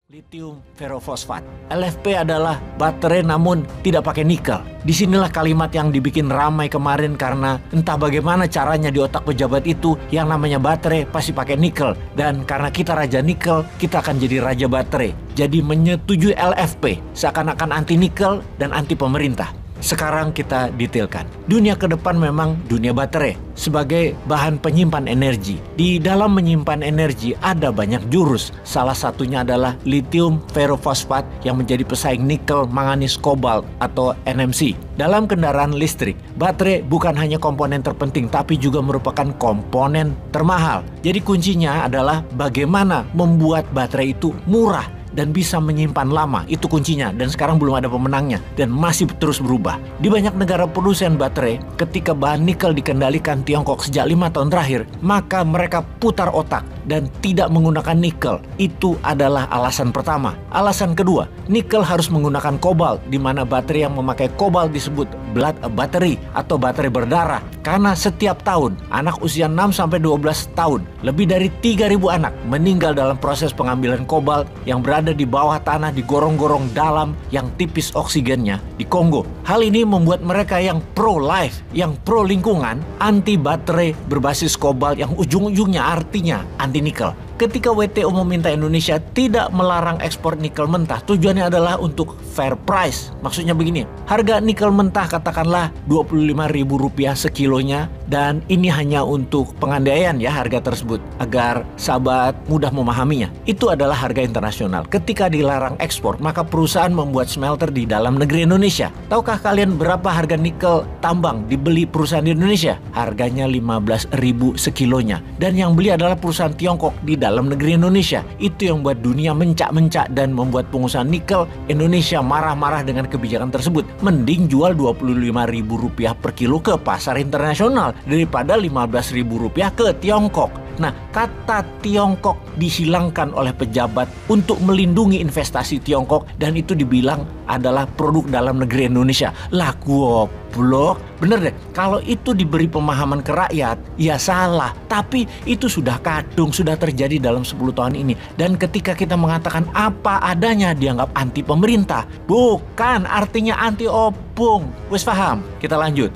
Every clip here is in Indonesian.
Lithium ferrofosfat. LFP adalah baterai namun tidak pakai nikel. Disinilah kalimat yang dibikin ramai kemarin karena entah bagaimana caranya di otak pejabat itu yang namanya baterai pasti pakai nikel. Dan karena kita raja nikel, kita akan jadi raja baterai. Jadi menyetujui LFP seakan-akan anti nikel dan anti pemerintah. Sekarang kita detailkan. Dunia ke depan memang dunia baterai sebagai bahan penyimpan energi. Di dalam menyimpan energi ada banyak jurus. Salah satunya adalah lithium ferrofosfat yang menjadi pesaing nikel, manganis, kobalt atau NMC. Dalam kendaraan listrik, baterai bukan hanya komponen terpenting tapi juga merupakan komponen termahal. Jadi kuncinya adalah bagaimana membuat baterai itu murah dan bisa menyimpan lama, itu kuncinya. Dan sekarang belum ada pemenangnya dan masih terus berubah. Di banyak negara produsen baterai, ketika bahan nikel dikendalikan Tiongkok sejak 5 tahun terakhir, maka mereka putar otak dan tidak menggunakan nikel. Itu adalah alasan pertama. Alasan kedua, nikel harus menggunakan kobalt, di mana baterai yang memakai kobalt disebut blood battery atau baterai berdarah. Karena setiap tahun, anak usia 6-12 tahun, lebih dari 3.000 anak meninggal dalam proses pengambilan kobalt yang berada di bawah tanah di gorong-gorong dalam yang tipis oksigennya di Kongo. Hal ini membuat mereka yang pro-life, yang pro-lingkungan, anti baterai berbasis kobalt yang ujung-ujungnya artinya anti nikel. Ketika WTO meminta Indonesia tidak melarang ekspor nikel mentah, tujuannya adalah untuk fair price. Maksudnya begini, harga nikel mentah katakanlah Rp25.000 sekilonya, dan ini hanya untuk pengandaian ya harga tersebut agar sahabat mudah memahaminya. Itu adalah harga internasional. Ketika dilarang ekspor, maka perusahaan membuat smelter di dalam negeri Indonesia. Tahukah kalian berapa harga nikel tambang dibeli perusahaan di Indonesia? Harganya Rp15.000 sekilonya. Dan yang beli adalah perusahaan Tiongkok di dalam negeri Indonesia. Itu yang buat dunia mencak-mencak dan membuat pengusaha nikel Indonesia marah-marah dengan kebijakan tersebut. Mending jual Rp25.000 per kilo ke pasar internasional daripada Rp15.000 ke Tiongkok. Nah, kata Tiongkok dihilangkan oleh pejabat untuk melindungi investasi Tiongkok, dan itu dibilang adalah produk dalam negeri Indonesia. Lah goblok, bener deh. Kalau itu diberi pemahaman ke rakyat, ya salah. Tapi itu sudah kadung, sudah terjadi dalam 10 tahun ini. Dan ketika kita mengatakan apa adanya dianggap anti pemerintah, bukan artinya anti opung. Wes paham? Kita lanjut.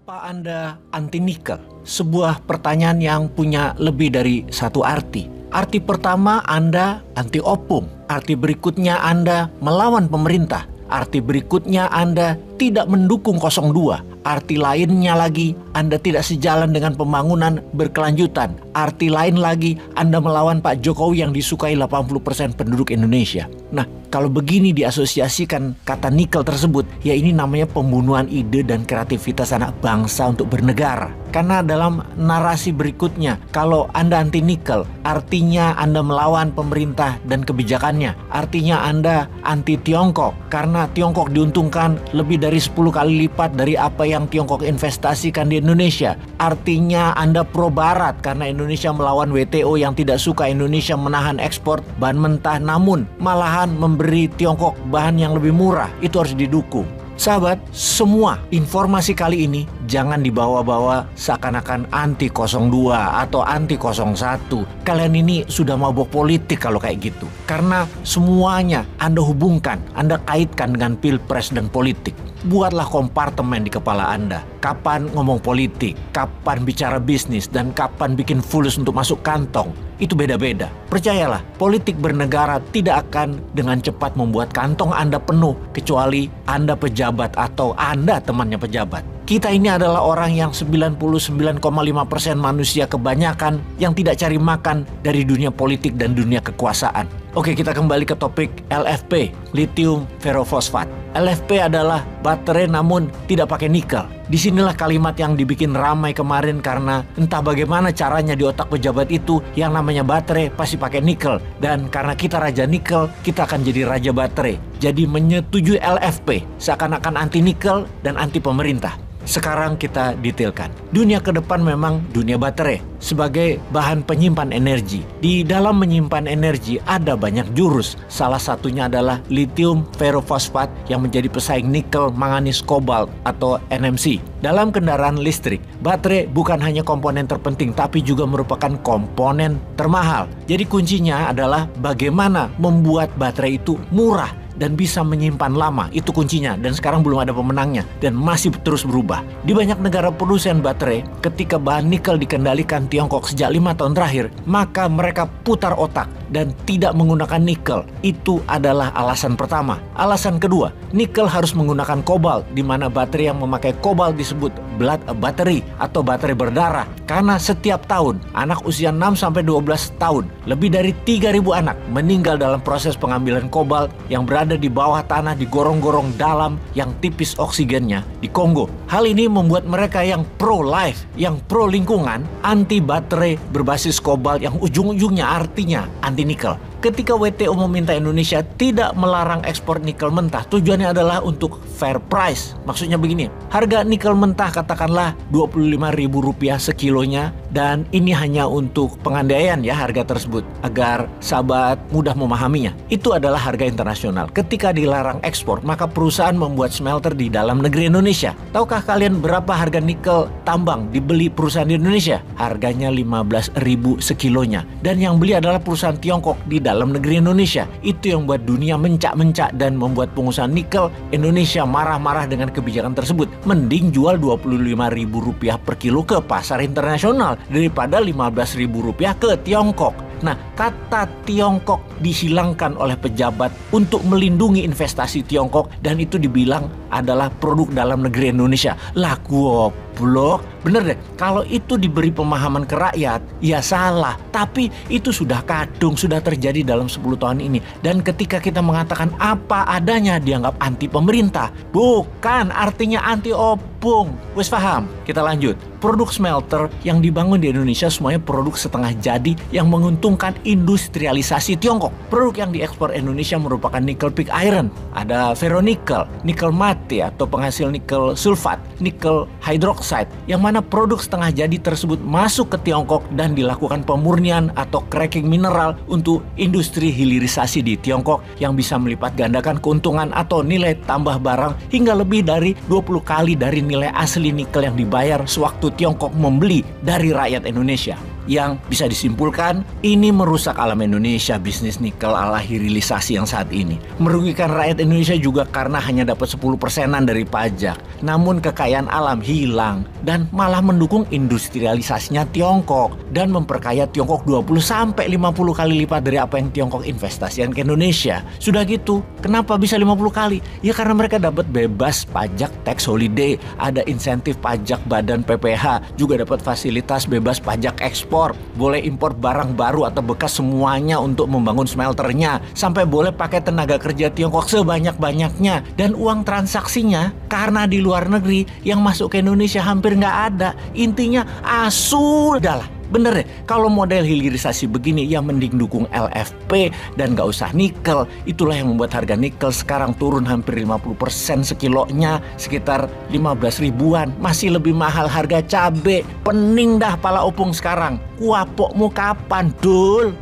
Apa Anda anti nikel? Sebuah pertanyaan yang punya lebih dari satu arti. Arti pertama, Anda anti opung. Arti berikutnya, Anda melawan pemerintah. Arti berikutnya, Anda tidak mendukung 02. Arti lainnya lagi, Anda tidak sejalan dengan pembangunan berkelanjutan. Arti lain lagi, Anda melawan Pak Jokowi yang disukai 80% penduduk Indonesia. Nah, kalau begini diasosiasikan kata nikel tersebut, ya ini namanya pembunuhan ide dan kreativitas anak bangsa untuk bernegara. Karena dalam narasi berikutnya, kalau Anda anti nikel, artinya Anda melawan pemerintah dan kebijakannya. Artinya Anda anti Tiongkok, karena Tiongkok diuntungkan lebih dari 10 kali lipat dari apa yang Tiongkok investasikan di Indonesia. Artinya Anda pro Barat karena Indonesia melawan WTO yang tidak suka Indonesia menahan ekspor bahan mentah, namun malahan memberi Tiongkok bahan yang lebih murah. Itu harus didukung. Sahabat, semua informasi kali ini jangan dibawa-bawa seakan-akan anti 02 atau anti 01. Kalian ini sudah mabuk politik kalau kayak gitu. Karena semuanya Anda hubungkan, Anda kaitkan dengan pilpres dan politik. Buatlah kompartemen di kepala Anda. Kapan ngomong politik, kapan bicara bisnis, dan kapan bikin fulus untuk masuk kantong. Itu beda-beda. Percayalah, politik bernegara tidak akan dengan cepat membuat kantong Anda penuh, kecuali Anda pejabat atau Anda temannya pejabat. Kita ini adalah orang yang 99,5% manusia kebanyakan yang tidak cari makan dari dunia politik dan dunia kekuasaan. Oke, kita kembali ke topik LFP, lithium ferrofosfat. LFP adalah baterai namun tidak pakai nikel. Disinilah kalimat yang dibikin ramai kemarin karena entah bagaimana caranya di otak pejabat itu yang namanya baterai pasti pakai nikel. Dan karena kita raja nikel, kita akan jadi raja baterai. Jadi menyetujui LFP seakan-akan anti nikel dan anti pemerintah. Sekarang kita detailkan. Dunia ke depan memang dunia baterai sebagai bahan penyimpan energi. Di dalam menyimpan energi ada banyak jurus. Salah satunya adalah lithium ferrofosfat yang menjadi pesaing nikel, manganis, kobalt atau NMC. Dalam kendaraan listrik, baterai bukan hanya komponen terpenting tapi juga merupakan komponen termahal. Jadi kuncinya adalah bagaimana membuat baterai itu murah dan bisa menyimpan lama. Itu kuncinya, dan sekarang belum ada pemenangnya dan masih terus berubah. Di banyak negara produsen baterai, ketika bahan nikel dikendalikan Tiongkok sejak 5 tahun terakhir, maka mereka putar otak dan tidak menggunakan nikel. Itu adalah alasan pertama. Alasan kedua, nikel harus menggunakan kobalt, di mana baterai yang memakai kobalt disebut blood battery atau baterai berdarah. Karena setiap tahun anak usia 6-12 tahun, lebih dari 3.000 anak meninggal dalam proses pengambilan kobalt yang berada di bawah tanah di gorong-gorong dalam yang tipis oksigennya di Kongo. Hal ini membuat mereka yang pro-life, yang pro-lingkungan, anti baterai berbasis kobalt yang ujung-ujungnya artinya anti nikel. Ketika WTO meminta Indonesia tidak melarang ekspor nikel mentah, tujuannya adalah untuk fair price. Maksudnya begini, harga nikel mentah katakanlah Rp25.000 sekilonya, dan ini hanya untuk pengandaian ya harga tersebut agar sahabat mudah memahaminya. Itu adalah harga internasional. Ketika dilarang ekspor, maka perusahaan membuat smelter di dalam negeri Indonesia. Tahukah kalian berapa harga nikel tambang dibeli perusahaan di Indonesia? Harganya Rp15.000 sekilonya. Dan yang beli adalah perusahaan Tiongkok di dalam negeri Indonesia. Itu yang membuat dunia mencak-mencak dan membuat pengusaha nikel Indonesia marah-marah dengan kebijakan tersebut. Mending jual Rp25.000 per kilo ke pasar internasional daripada Rp15.000 ke Tiongkok. Nah, kata Tiongkok dihilangkan oleh pejabat untuk melindungi investasi Tiongkok, dan itu dibilang adalah produk dalam negeri Indonesia. Lah goblok, bener deh. Kalau itu diberi pemahaman ke rakyat, ya salah. Tapi itu sudah kadung, sudah terjadi dalam 10 tahun ini. Dan ketika kita mengatakan apa adanya, dianggap anti pemerintah. Bukan, artinya anti opung. Wes paham? Kita lanjut. Produk smelter yang dibangun di Indonesia semuanya produk setengah jadi yang menguntungkan industrialisasi Tiongkok. Produk yang diekspor Indonesia merupakan nickel pig iron, ada ferronikel, nikel mate atau penghasil nikel sulfat, nikel hydroxide, yang mana produk setengah jadi tersebut masuk ke Tiongkok dan dilakukan pemurnian atau cracking mineral untuk industri hilirisasi di Tiongkok yang bisa melipat gandakan keuntungan atau nilai tambah barang hingga lebih dari 20 kali dari nilai asli nikel yang dibayar sewaktu Tiongkok membeli dari rakyat Indonesia. Yang bisa disimpulkan, ini merusak alam Indonesia bisnis nikel ala hilirisasi yang saat ini. Merugikan rakyat Indonesia juga karena hanya dapat 10%-an dari pajak. Namun kekayaan alam hilang dan malah mendukung industrialisasinya Tiongkok dan memperkaya Tiongkok 20-50 kali lipat dari apa yang Tiongkok investasikan ke Indonesia. Sudah gitu, kenapa bisa 50 kali? Ya karena mereka dapat bebas pajak tax holiday, ada insentif pajak badan PPH, juga dapat fasilitas bebas pajak ekspor, boleh impor barang baru atau bekas semuanya untuk membangun smelternya, sampai boleh pakai tenaga kerja Tiongkok sebanyak-banyaknya, dan uang transaksinya karena di luar negeri yang masuk ke Indonesia hampir nggak ada. Intinya asul dah lah. Bener deh, kalau model hilirisasi begini ya mending dukung LFP dan gak usah nikel. Itulah yang membuat harga nikel sekarang turun hampir 50% sekilonya, sekitar 15 ribuan. Masih lebih mahal harga cabe. Pening dah pala opung sekarang. Kuapokmu kapan, Dul?